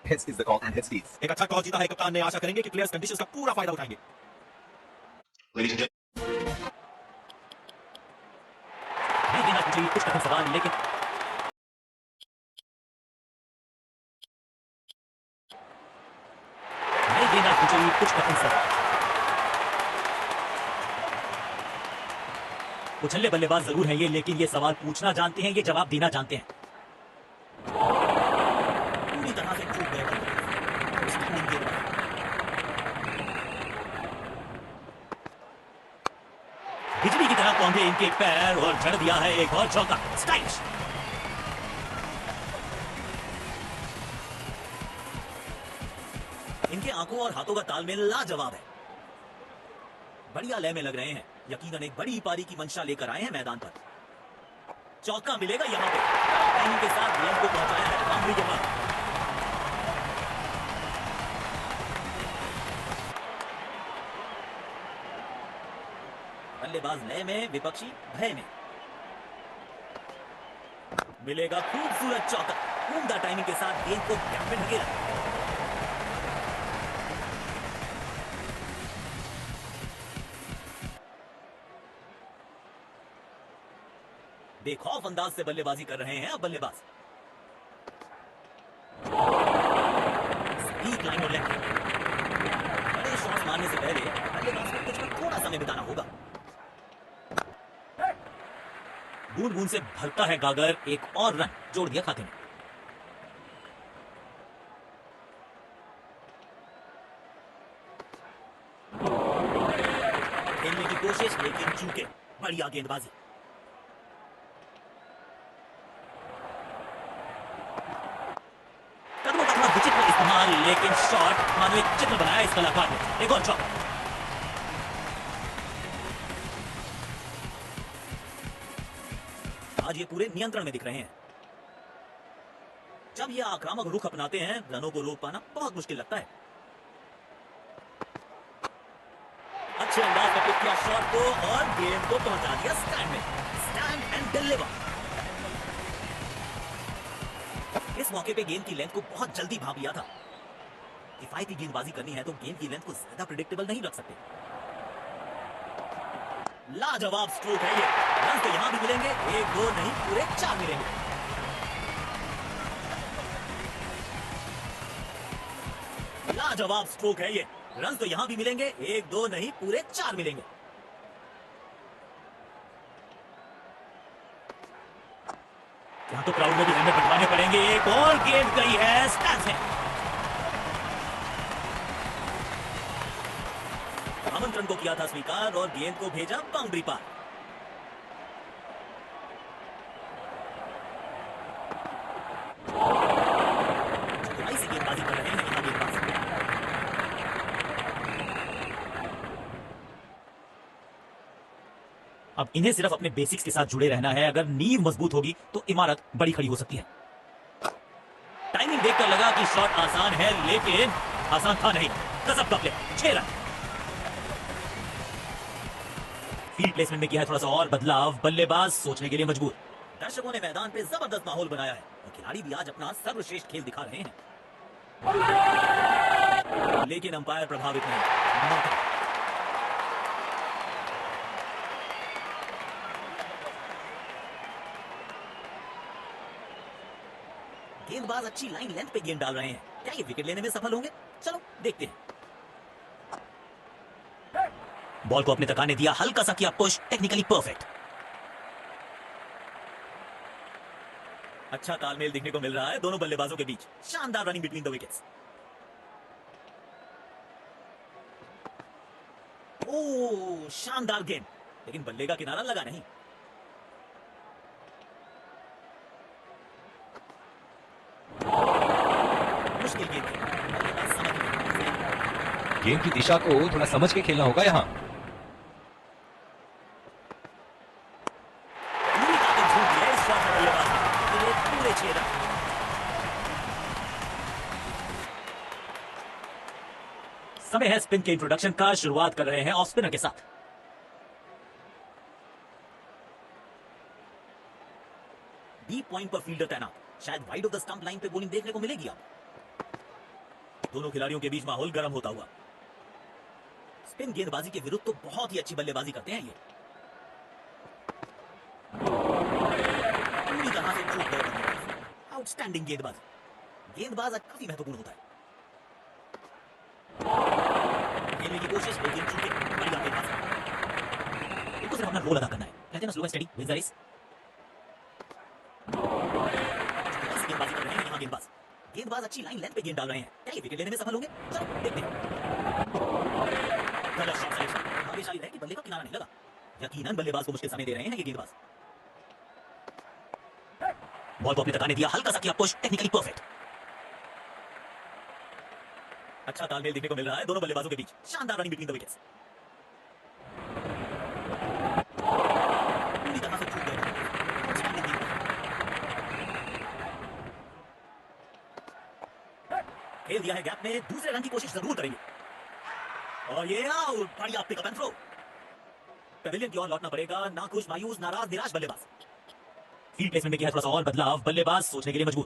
Hits is the call and hits Steeds. एक अच्छा toss जीता है कप्तान ने, आशा करेंगे कि प्लेयर्स कंडीशंस का पूरा फायदा उठाएंगे। Ladies and नहीं देना चाहिए कुछ कठिन सवाल, लेकिन नहीं देना चाहिए कुछ कठिन सवाल। उछल्ले बल्लेबाज जरूर हैं ये, लेकिन ये सवाल पूछना जानते हैं, ये जवाब देना जानते हैं। पूरी तरह से चूक गए बिजली की तरह पहुंचे इनके पैर और जड़ दिया है एक और चौका। स्टाइलिश। इनके आंखों और हाथों का तालमेल लाजवाब है, बढ़िया लय में लग रहे हैं। यकीनन एक बड़ी पारी की मंशा लेकर आए हैं मैदान पर। चौका मिलेगा यहां पे, टाइम के साथ गेंद को पहुंचाया है बाउंड्री के पास। बल्लेबाज लय में, विपक्षी भय में। मिलेगा खूबसूरत चौका, उम्दा टाइमिंग के साथ गेंद को गैप में ढकेला। बेखौफ अंदाज से बल्लेबाजी कर रहे हैं अब बल्लेबाज। स्पीड लाइन और लेफ्ट, बड़े शॉट्स मारने से पहले बल्लेबाज को पिच पर थोड़ा समय बिताना होगा। बूंद बूंद से भरता है गागर, एक और रन जोड़ दिया खाते में। खेलने की कोशिश, लेकिन चूके। बढ़िया गेंदबाजी। विचित्र इस्तेमाल, लेकिन शॉट मानो एक चित्र बनाया इस कलाकार ने। एक और शॉट। आज ये पूरे नियंत्रण में दिख रहे हैं। जब ये आक्रामक रुख अपनाते हैं, रनों को रोक पाना बहुत मुश्किल लगता है। अच्छे अंदाज में पिक किया शॉट को और गेंद को पहुंचा दिया स्टैंड में। Stand and deliver. इस मौके पे गेंद की लेंथ को बहुत जल्दी भाप लिया था। किफायती गेंदबाजी करनी है तो गेंद की लेंथ को ज्यादा प्रेडिक्टेबल नहीं रख सकते। लाजवाब स्ट्रोक है ये। रन तो यहां भी मिलेंगे, एक दो नहीं पूरे 4 मिलेंगे। लाजवाब स्ट्रोक है ये। रन तो यहां भी मिलेंगे, एक दो नहीं पूरे 4 मिलेंगे। यहां तो क्राउड में भी हेलमेट बंटवाने पड़ेंगे। एक और गेंद गई है स्टैंड्स में। आमंत्रण को किया था स्वीकार और गेंद को भेजा बाउंड्री पार। चतुराई से गेंदबाजी कर रहे हैं यहां गेंदबाज। अब इन्हें सिर्फ अपने बेसिक्स के साथ जुड़े रहना है। अगर नींव मजबूत होगी तो इमारत बड़ी खड़ी हो सकती है। टाइमिंग देखकर लगा कि शॉट आसान है, लेकिन आसान था नहीं। गजब का प्ले, 6 रन। फील्ड प्लेसमेंट में किया है थोड़ा सा और बदलाव, बल्लेबाज सोचने के लिए मजबूर। दर्शकों ने मैदान पे जबरदस्त माहौल बनाया है और खिलाड़ी भी आज अपना सर्वश्रेष्ठ खेल दिखा रहे हैं, लेकिन अंपायर प्रभावित नहीं। गेंदबाज अच्छी लाइन लेंथ पे गेंद डाल रहे हैं। क्या ये विकेट लेने में सफल होंगे? चलो देखते हैं। बॉल को अपने तक आने दिया, हल्का सा किया पुश, टेक्निकली परफेक्ट। अच्छा तालमेल दिखने को मिल रहा है दोनों बल्लेबाजों के बीच। शानदार रनिंग बिटवीन द विकेट्स। ओह, शानदार गेंद, लेकिन बल्ले का किनारा लगा नहीं। मुश्किल गेंद, गेम की दिशा को थोड़ा समझ के खेलना होगा यहाँ। पूरे 6 रन। समय है स्पिन के इंट्रोडक्शन का। शुरुआत कर रहे हैं ऑफ स्पिनर के साथ। डीप पॉइंट पर फील्डर तैनात। शायद wide of the stump line पे बॉलिंग देखने को मिलेगी अब। दोनों खिलाड़ियों के बीच माहौल गर्म होता हुआ। स्पिन गेंदबाजी के विरुद्ध तो बहुत ही अच्छी बल्लेबाजी करते हैं ये। पूरी तरह से चूक गए बल्लेबाज। आउटस्टैंडिंग गेंदबाजी। गेंदबाज आज काफी महत्वपूर्ण होता है। खेलने की कोशिश, लेकिन चूके। बढ़िया गेंदबाज। इनको सिर्फ अपना रोल अदा करना है। कहते हैं ना, slow and steady wins the race. ऐसी गेंदबाजी कर रहे हैं यहाँ गेंदबाज। गेंदबाज अच्छी लाइन लेंथ पे गेंद डाल रहे हैं। क्या ये विकेट लेने में सफल होंगे? चलो देखते हैं। गलत शॉट सिलेक्शन। भाग्यशाली रहे कि बल्ले का किनारा नहीं लगा। यकीनन बल्लेबाज को मुश्किल समय दे रहे हैं ये गेंदबाज। बॉल को अपने तक आने दिया, हल्का सा किया पुश, टेक्निकली परफेक्ट। अच्छा तालमेल देखने को मिल रहा है दोनों बल्लेबाजों के बीच। शानदार रनिंग बिटवीन द विकेट्स। पूरी तरह से चूक गए। आउटस्टैंडिंग गेंदबाजी। खेल दिया है गैप में, दूसरे रन की कोशिश जरूर करेंगे। और ये आउट। बढ़िया पिकअप एंड थ्रो। पेविलियन की ओर लौटना पड़ेगा। नाखुश, मायूस, नाराज, निराश बल्लेबाज। फील्ड प्लेसमेंट में किया थोड़ा सा और बदलाव। बल्लेबाज सोचने के लिए मजबूर।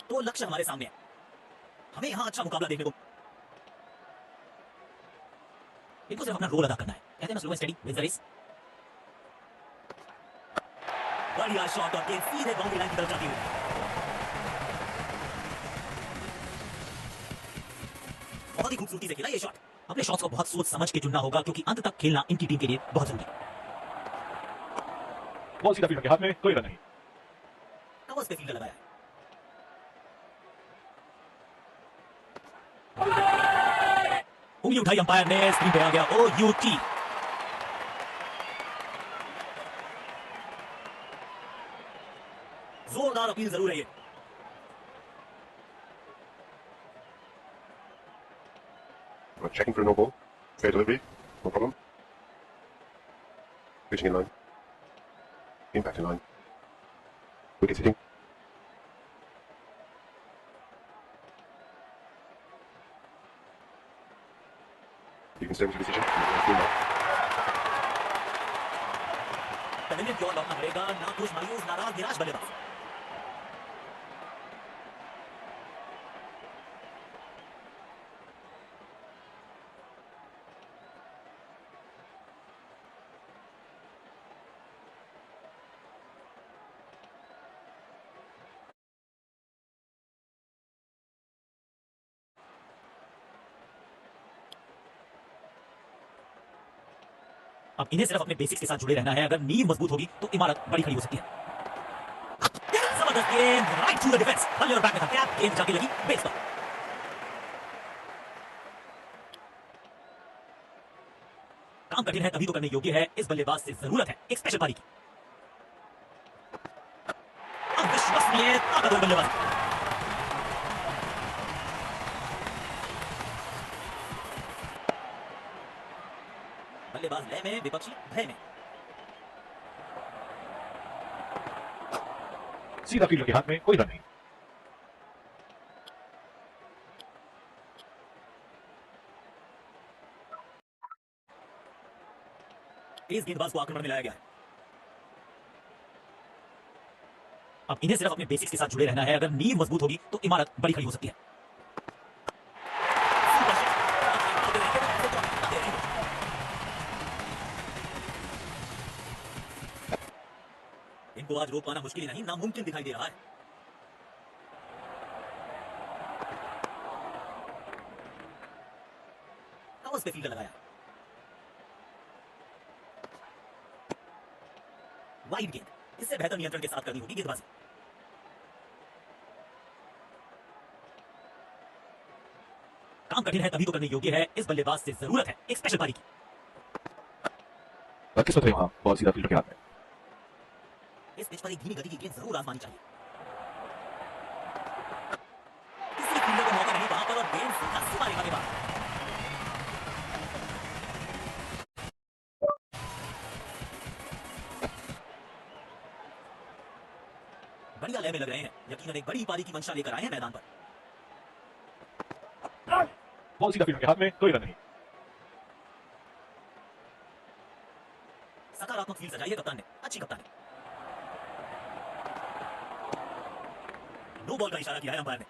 तो लक्ष्य हमारे सामने है। हमें यहां अच्छा मुकाबला देखने को। इनको सिर्फ अपना रोल अदा करना है। कहते हैं ना, slow and steady wins the race. बढ़िया शॉट और गेंद सीधे बाउंड्री लाइन की तरफ जाती हुई। बहुत ही खूबसूरती से खेला ये शॉट। अपने शॉट्स को बहुत सोच समझ के चुनना होगा, क्योंकि अंत तक खेलना इनकी टीम के लिए बहुत जरूरी है। बॉल सीधा फील्डर के हाथ में, कोई रन नहीं। कवर्स पे फील्डर लगाया है। उंगली उठाई अंपायर ने, स्क्रीन पे आ गया OUT। जोरदार अपील जरूर है ये। We're checking for a no ball. Fair delivery. No problem. Pitching in line. Impact in line. Wicket hitting. You can stay with your decision. Pavilion की ओर लौटना पड़ेगा। नाखुश, मायूस, नाराज, निराश बल्लेबाज। अब इन्हें सिर्फ अपने बेसिक्स के साथ जुड़े रहना है। अगर नींव मजबूत होगी तो इमारत बड़ी खड़ी हो सकती है। जबरदस्त गेंद, राइट टू द डिफेंस। बल्ले और बैट में था कैप, गेंद जाके लगी बेस पर। काम कठिन है तभी तो करने योग्य है। इस बल्लेबाज से जरूरत है एक स्पेशल पारी की। अविश्वसनीय ताकतवर बल्लेबाज। बल्लेबाज लय में, विपक्षी भय में। सीधा फील्डर के हाथ में, कोई रन नहीं। तेज गेंदबाज को आक्रमण में लाया गया है। अब इन्हें सिर्फ अपने बेसिक्स के साथ जुड़े रहना है। अगर नींव मजबूत होगी तो इमारत बड़ी खड़ी हो सकती है। इनको आज रोक पाना मुश्किल ही नहीं, नामुमकिन दिखाई दे रहा है। कवर्स पे फील्डर लगाया। वाइड गेंद। इससे बेहतर नियंत्रण के साथ करनी होगी गेंदबाजी। काम कठिन है तभी तो करने योग्य है। इस बल्लेबाज से जरूरत है एक स्पेशल पारी की। किस्मत है वहां, बॉल सीधा फील्डर के हाथ में। इस पिच पर एक धीमी गति की गेंद जरूर आजमानी चाहिए। किसी फील्डर को मौका नहीं वहां पर, और गेंद सीधा सीधा रेखा के बाहर। बढ़िया लय में लग रहे हैं। यकीनन एक बड़ी पारी की मंशा लेकर आए हैं मैदान पर। बॉल सीधा फील्डर के हाथ में, कोई रन नहीं। सकारात्मक सकारात्मक फील्ड सजाई है कप्तान ने, अच्छी कप्तान है। नो बॉल का इशारा किया है अंपायर ने।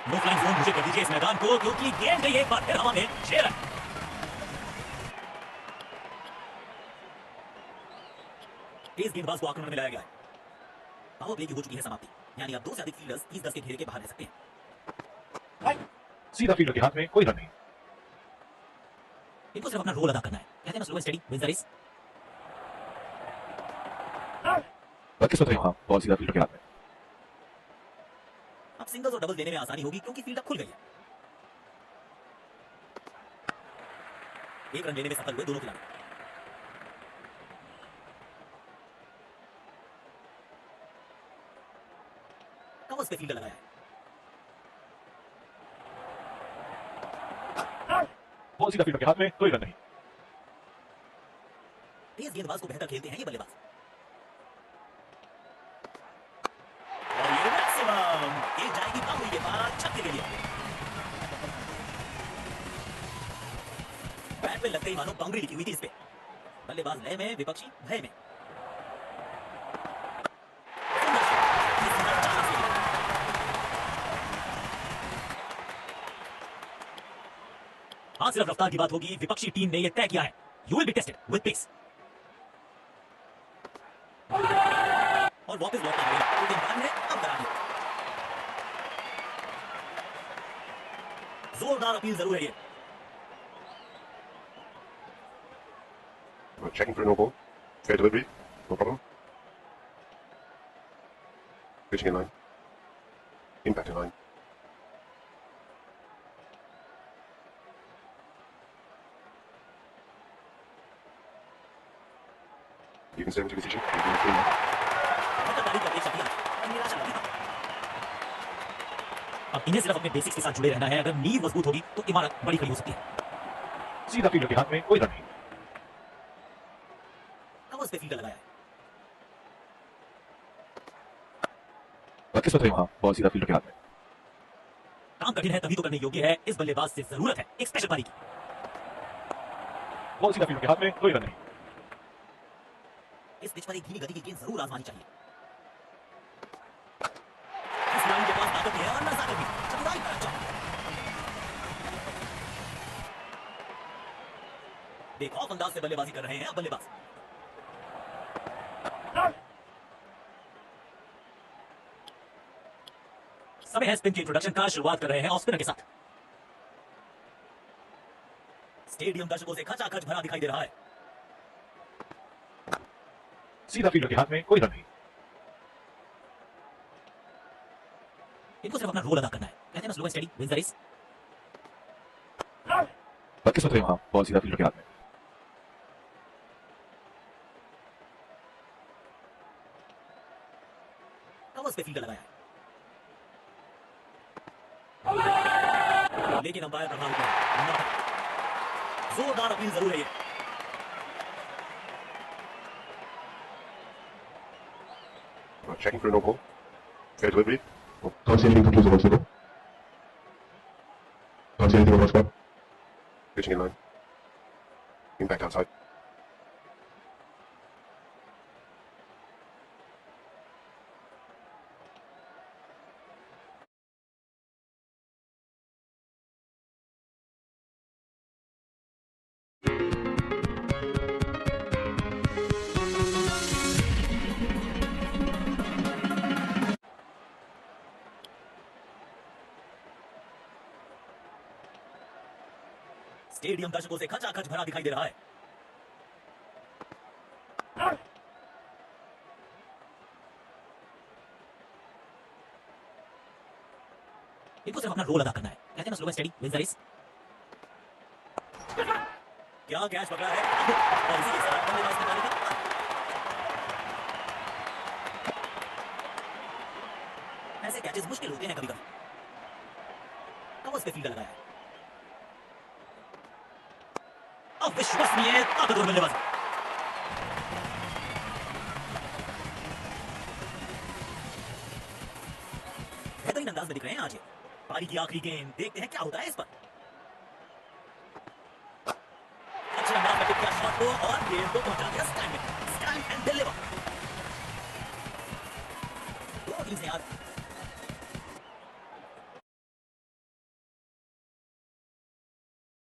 नो फ्लाइंग जोन मुझे कर दीजिए इस मैदान को, क्योंकि गेंद गई एक बार फिर हवा में 6 रन। तेज गेंदबाज को आक्रमण में लाया गया है। पावर प्ले की हो चुकी है समाप्ति, यानी अब 2 से अधिक फील्डर्स 30 गज के घेरे के बाहर रह सकते हैं। सीधा फील्डर के हाथ में, कोई रन नहीं। इनको सिर्फ अपना रोल अदा करना है, कहते हैं ना slow and steady wins the race. बदकिस्मत है वहां, बॉल सीधा फील्डर के हाथ में। अब सिंगल्स और डबल्स देने में आसानी होगी क्योंकि फील्ड अब खुल गई है। एक रन लेने में सफल हुए दोनों खिलाड़ी। कवर्स पे फील्डर लगाया है। बॉल सीधा फील्डर के हाथ में, कोई रन नहीं। तेज गेंदबाज को बेहतर खेलते हैं ये बल्लेबाज। और ये मैक्सिमम ये जाएगी बाउंड्री के बाद छक्के के लिए। बैट पे लगते ही मानो बाउंड्री लिखी हुई थी इस पे। बल्लेबाज लय में, विपक्षी भय में। हाँ, सिर्फ रफ्तार की बात होगी, विपक्षी टीम ने यह तय किया है। You will be tested with pace. और वापस लौटना पड़ेगा, तो गेंद बाहर है, अब करा दिया। जोरदार अपील जरूर है ये। Checking for a no ball. Fair delivery. No problem. Pitching in line. Impact in line. You can 70 decision. You can clean up. बेहतर तारीख की अपेक्षा थी आज, पर निराशा लगी था। अब इन्हें सिर्फ अपने बेसिक्स के साथ जुड़े रहना है। अगर नींव मजबूत होगी तो इमारत बड़ी खड़ी हो सकती है। सीधा फील्डर के हाथ में, कोई रन नहीं। कवर्स पे फील्डर लगाया है। बदकिस्मत है वहां, बॉल सीधा फील्डर के हाथ में। काम कठिन है तभी तो करने योग्य है। इस बल्लेबाज से जरूरत है एक स्पेशल पारी की। बॉल सीधा फील्डर के हाथ में, कोई रन नहीं। इस पिच पर एक धीमी गति की गेंद जरूर आजमानी चाहिए। इस खिलाड़ी के पास ताकत भी है और नजाकत भी। चतुराई का अच्छा। बेखौफ अंदाज से बल्लेबाजी कर रहे हैं अब बल्लेबाज। समय है स्पिन की इंट्रोडक्शन का। शुरुआत कर रहे हैं ऑफ स्पिनर के साथ। स्टेडियम दर्शकों से खचाखच भरा दिखाई दे रहा है। सीधा फील्डर के हाथ में, कोई रन नहीं। इनको सिर्फ अपना रोल अदा करना है, कहते हैं ना slow and steady wins the race. बदकिस्मत है वहां, बॉल सीधा फील्डर के हाथ में। कवर्स पे फील्डर लगाया है। लेकिन अंपायर प्रभावित है। जोरदार अपील जरूर है ये। Checking for a no ball. Fair delivery. Oh, can't see anything conclusive on signal. Can't see anything on my spot. Pitching in line. Impact outside. Stadium दर्शकों से खचाखच भरा दिखाई दे रहा है। इनको सिर्फ अपना रोल अदा करना है, कहते हैं ना slow and steady wins the race. क्या कैच पकड़ा है और इसी के साथ बल्लेबाज की पारी का। ऐसे कैचेस मुश्किल होते हैं कभी-कभी। कवर्स पे फील्डर लगाया है। अविश्वसनीय ताकतवर बल्लेबाजी। अंदाज में दिख रहे हैं आज ये। पारी की आखिरी गेंद, देखते हैं क्या होता है इस पर। अच्छे अंदाज में टिक किया शॉट को और गेंद को पहुंचा दिया स्टैंड में। Stand and deliver. दो टीम से यार